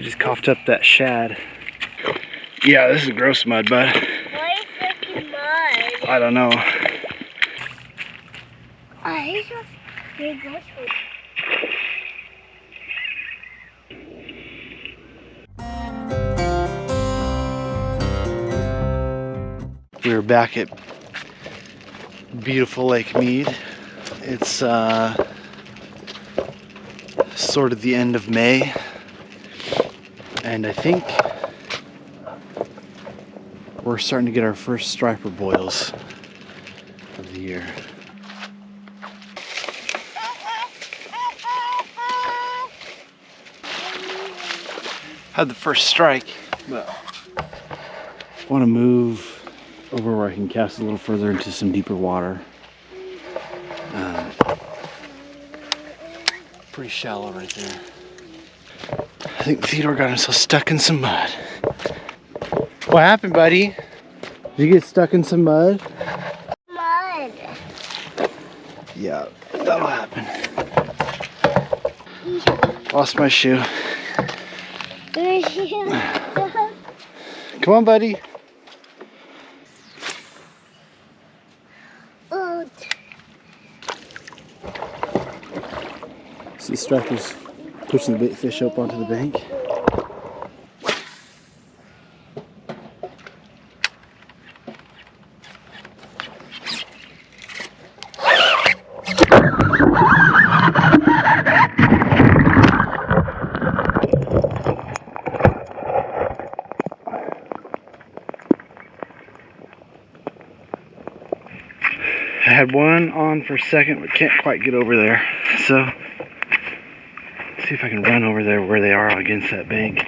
He just coughed up that shad. Yeah, this is gross mud, bud. Why is this mud? I don't know. He's just big. We're back at beautiful Lake Mead. It's sort of the end of May, and I think we're starting to get our first striper boils of the year. Had the first strike, but I want to move over where I can cast a little further into some deeper water. Pretty shallow right there. I think Theodore got himself stuck in some mud. What happened, buddy? Did you get stuck in some mud? Mud. Yeah, that'll happen. Lost my shoe. Come on, buddy. See stripers pushing the bait fish up onto the bank. I had one on for a second, but can't quite get over there. So, let's see if I can run over there where they are against that bank.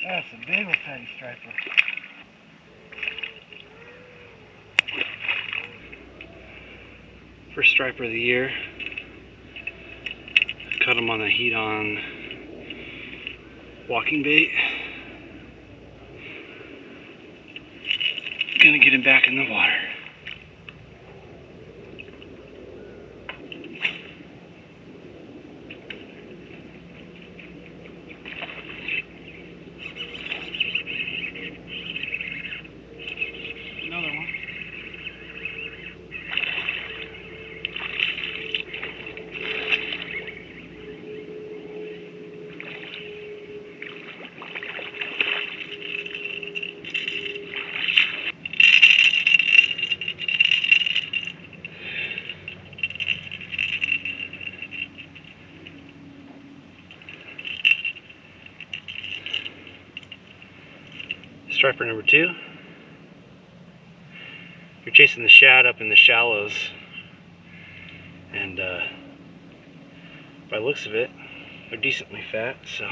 That's a big old fatty striper. First striper of the year. Cut him on a heat on walking bait. Gonna get him back in the water. Another one. Striper number 2. You're chasing the shad up in the shallows, and by the looks of it, they're decently fat, so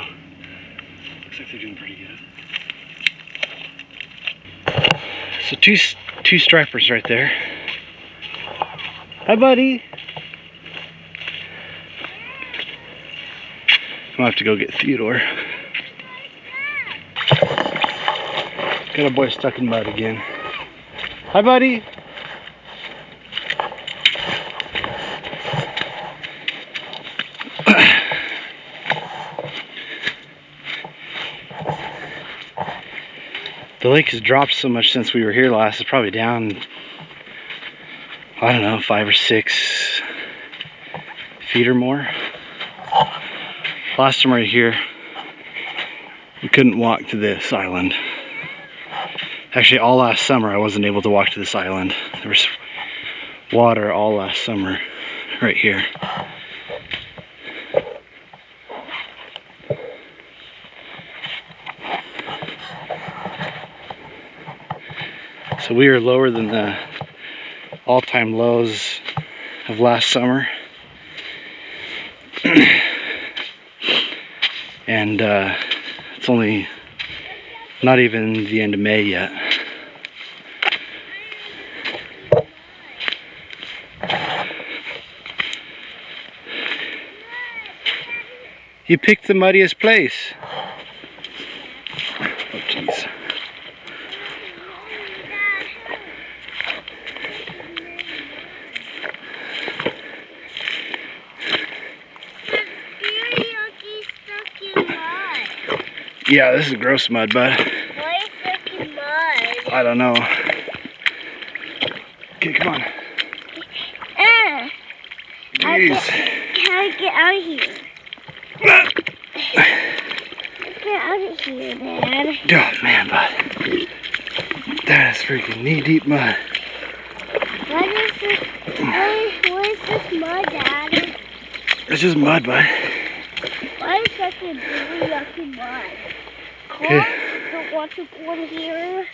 looks like they're doing pretty good. So two stripers right there. Hi, buddy. I'll have to go get Theodore. Got a boy stuck in mud again. Hi, buddy. The lake has dropped so much since we were here last. It's probably down, I don't know, 5 or 6 feet or more. Last time we were here, we couldn't walk to this island. Actually, all last summer I wasn't able to walk to this island. There was water all last summer right here. So we are lower than the all-time lows of last summer. And it's only not even the end of May yet. You picked the muddiest place. Oh, jeez. Yeah, this is gross mud, bud. Why is this mud? I don't know. Okay, come on. Jeez. How do I get out of here? Get out of here, Dad. Oh, man, bud. That is freaking knee-deep mud. What is this mud, Dad? It's just mud, bud. Why is such a really yucky mud? Okay. Don't want to go in here.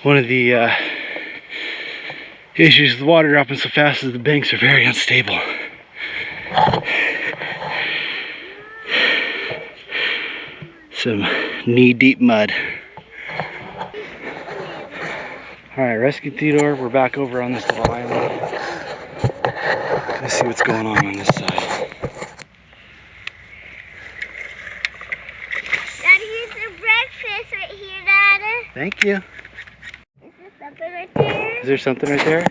One of the issues with the water dropping so fast is the banks are very unstable. Some knee-deep mud. Alright, rescued Theodore. We're back over on this little island. Let's see what's going on this side. Daddy, here's the breakfast right here, Dad. Thank you. Is there something right there? Is there something right there?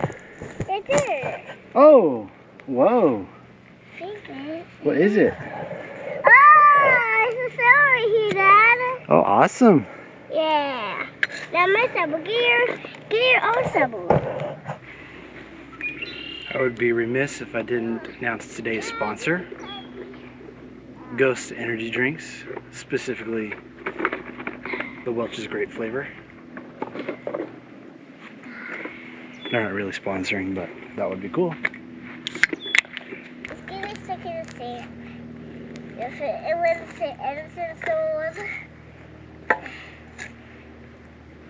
Right there. Oh! Whoa! What is it? Oh, it's a cell right here, Dad. Oh, awesome. Yeah. Now my sable. Get your own sable. I would be remiss if I didn't announce today's sponsor, Ghost Energy Drinks, specifically the Welch's Grape flavor. They're not really sponsoring, but that would be cool. Give me a second to see. If it wouldn't say Edison stores.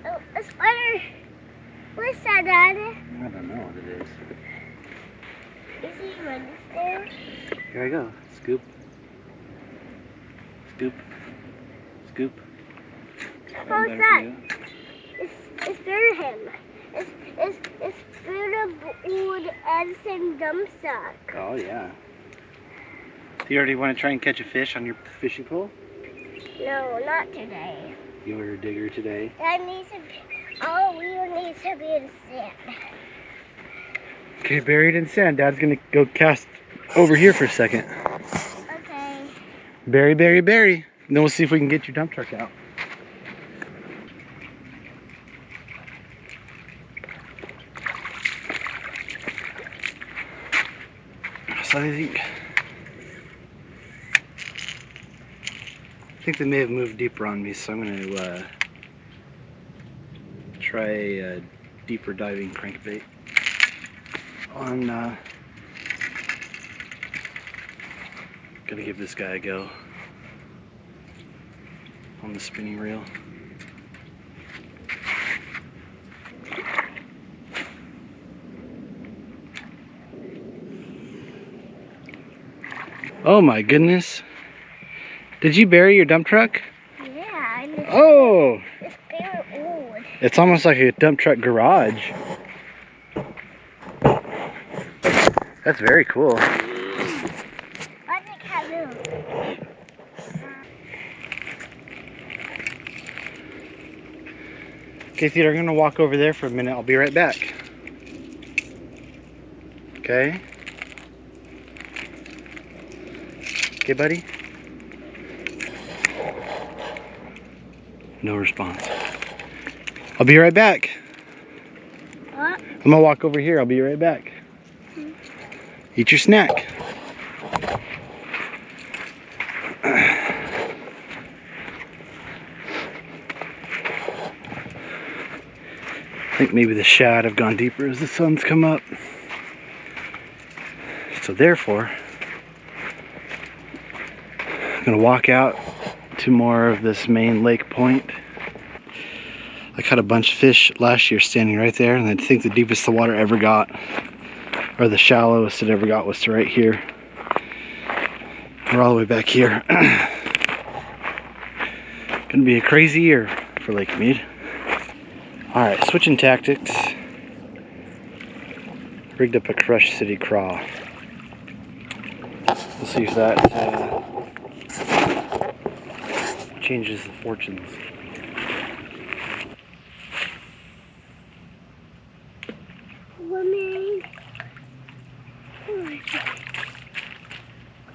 Oh, a spider. What's that, Dad? I don't know what it is. Is he running there? Here I go. Scoop. Scoop. Scoop. How's that? It's through him. It's through the wood Edison dump sack. Oh, yeah. Do you already want to try and catch a fish on your fishing pole? No, not today. Your digger today? That needs to be, all we need to be in sand. Okay, buried in sand. Dad's gonna go cast over here for a second. Okay. Bury, bury, bury. Then we'll see if we can get your dump truck out. So I think they may have moved deeper on me, so I'm gonna try a deeper diving crankbait on gonna give this guy a go on the spinning reel. Oh my goodness. Did you bury your dump truck? Yeah. Oh! It's very old. It's almost like a dump truck garage. That's very cool. I think I will. Okay, Theodore, I'm gonna walk over there for a minute. I'll be right back. Okay? Okay, buddy? No response. I'll be right back. What? I'm gonna walk over here. I'll be right back. Eat your snack. I think maybe the shad have gone deeper as the sun's come up. So therefore, I'm gonna walk out to more of this main lake point. I caught a bunch of fish last year standing right there, and I think the deepest the water ever got, or the shallowest it ever got, was to right here. We're all the way back here. Gonna be a crazy year for Lake Mead. Alright, switching tactics. Rigged up a Crush City craw. We'll see if that changes the fortunes. Woman.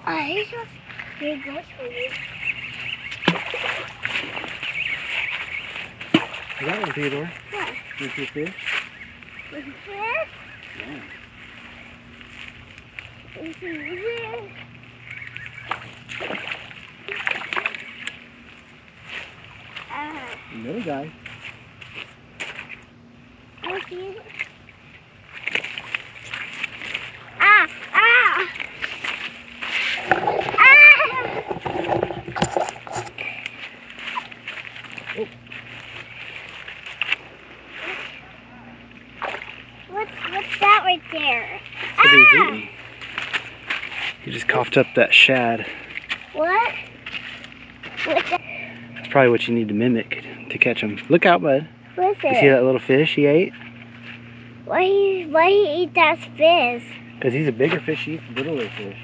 I just need to for you. You got one, Theodore? Yeah. Want your fish? With this? Yeah. With this? Little guy. Okay. Ah! Ah! Ah! Oh. What's that right there? What are you eating? He just coughed up that shad. What? What's that? That's probably what you need to mimic to catch him. Look out, bud. What's You it? see that little fish he ate? Why he eat that fish? Because he's a bigger fish, he eats littler fish.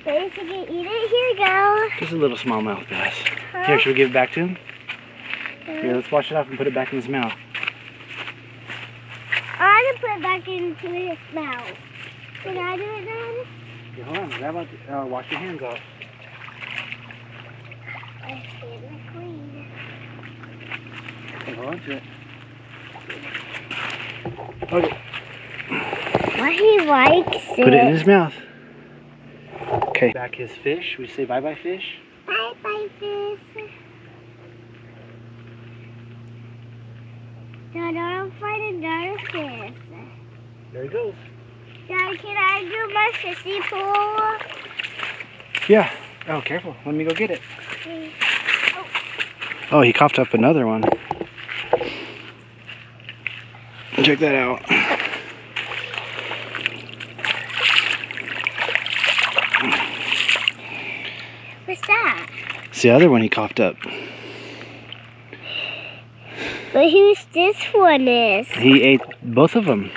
Wait, so you can eat it? Here you go. Just a little smallmouth bass. Huh? Here, should we give it back to him? Here, let's wash it off and put it back in his mouth. I'm gonna put it back into his mouth. Can I do it then? Yeah, hold on, grab out, wash your hands off. I stand my queen. Okay, hold on to it. Okay. Why he likes it? Put it in his mouth. Okay. Back his fish. We say bye-bye, fish. Bye-bye, fish. Dad, I'll find another fish. There he goes. Dad, can I do my fishy pool? Yeah. Oh, careful. Let me go get it. Please. Oh, he coughed up another one. Check that out. What's that? It's the other one he coughed up. But who's this one is? He ate both of them.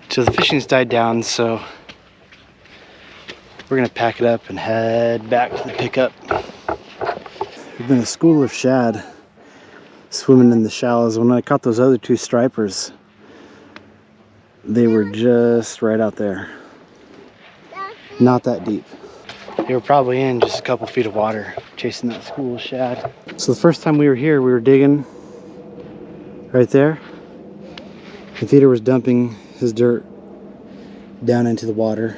So the fishing's died down, so we're gonna pack it up and head back to the pickup. We've been a school of shad swimming in the shallows. When I caught those other two stripers, they were just right out there. Not that deep. They were probably in just a couple feet of water chasing that school of shad. So the first time we were here, we were digging right there. And Theodore was dumping his dirt down into the water.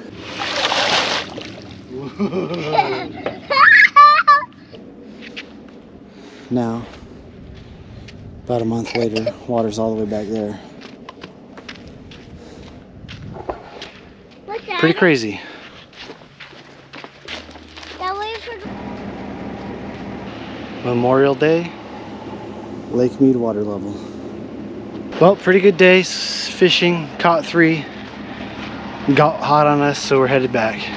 Now, about a month later, water's all the way back there. What's that? Pretty crazy. That way for... Memorial Day, Lake Mead water level. Well, pretty good day fishing. Caught 3. Got hot on us, so we're headed back.